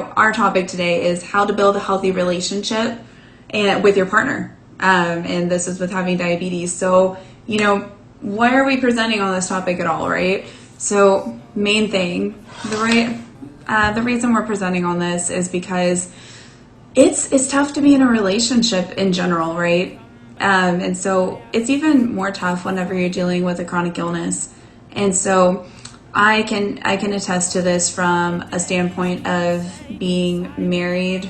Our topic today is how to build a healthy relationship with your partner. And this is with having diabetes. So, why are we presenting on this topic at all, right? So, main thing, the reason we're presenting on this is because it's tough to be in a relationship in general, right? And so it's even more tough whenever you're dealing with a chronic illness. And so I can attest to this from a standpoint of being married,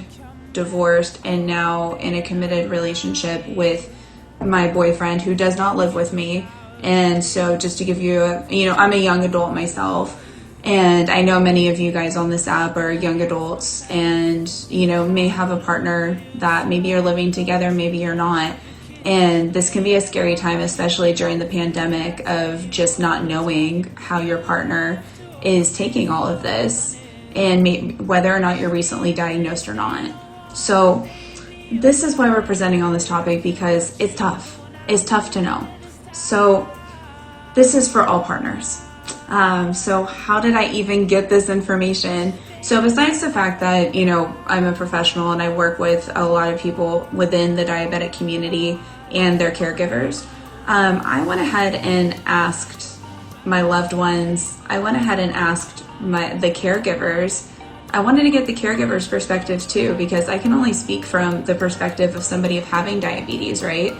divorced, and now in a committed relationship with my boyfriend who does not live with me. And so just to give you I'm a young adult myself, and I know many of you guys on this app are young adults and, may have a partner that maybe you're living together, maybe you're not. And this can be a scary time, especially during the pandemic, of just not knowing how your partner is taking all of this and whether or not you're recently diagnosed or not. So this is why we're presenting on this topic, because it's tough. It's tough to know. So this is for all partners. So how did I even get this information? So besides the fact that, I'm a professional and I work with a lot of people within the diabetic community and their caregivers, I went ahead and asked my loved ones, I went ahead and asked the caregivers. I wanted to get the caregiver's perspective too, because I can only speak from the perspective of somebody of having diabetes, right?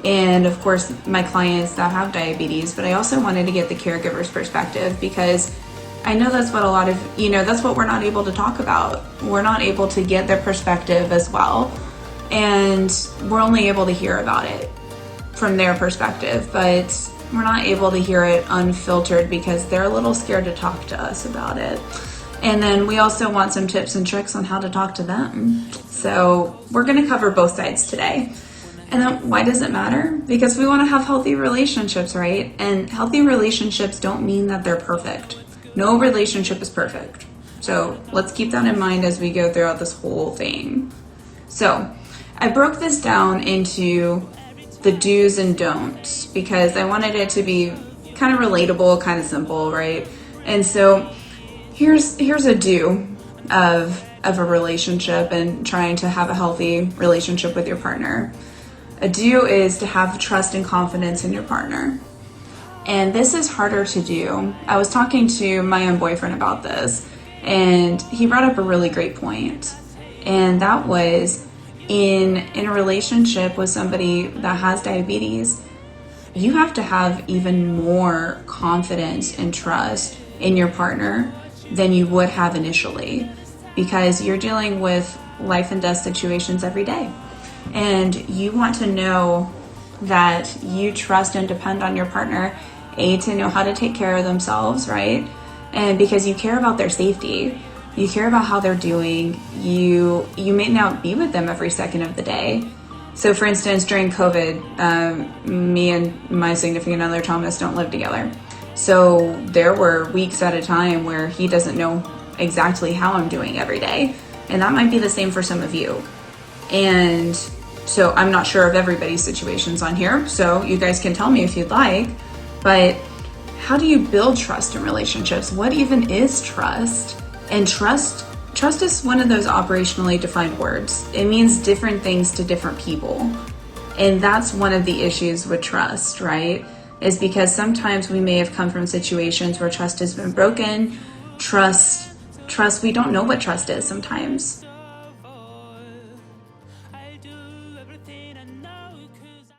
And of course, my clients that have diabetes, but I also wanted to get the caregiver's perspective because I know that's what that's what we're not able to talk about. We're not able to get their perspective as well. And we're only able to hear about it from their perspective, but we're not able to hear it unfiltered because they're a little scared to talk to us about it. And then we also want some tips and tricks on how to talk to them. So we're going to cover both sides today. And then why does it matter? Because we want to have healthy relationships, right? And healthy relationships don't mean that they're perfect. No relationship is perfect. So let's keep that in mind as we go throughout this whole thing. So I broke this down into the do's and don'ts because I wanted it to be kind of relatable, kind of simple, right? And so here's a do of a relationship and trying to have a healthy relationship with your partner. A do is to have trust and confidence in your partner. And this is harder to do. I was talking to my own boyfriend about this, and he brought up a really great point. And that was in a relationship with somebody that has diabetes, you have to have even more confidence and trust in your partner than you would have initially, because you're dealing with life and death situations every day. And you want to know that you trust and depend on your partner, to know how to take care of themselves, right? And because you care about their safety, you care about how they're doing, you may not be with them every second of the day. So for instance, during COVID, me and my significant other, Thomas, don't live together. So there were weeks at a time where he doesn't know exactly how I'm doing every day. And that might be the same for some of you. And so I'm not sure of everybody's situations on here, so you guys can tell me if you'd like, but how do you build trust in relationships? What even is trust? And trust is one of those operationally defined words. It means different things to different people. And that's one of the issues with trust, right? Is because sometimes we may have come from situations where trust has been broken. Trust, we don't know what trust is sometimes.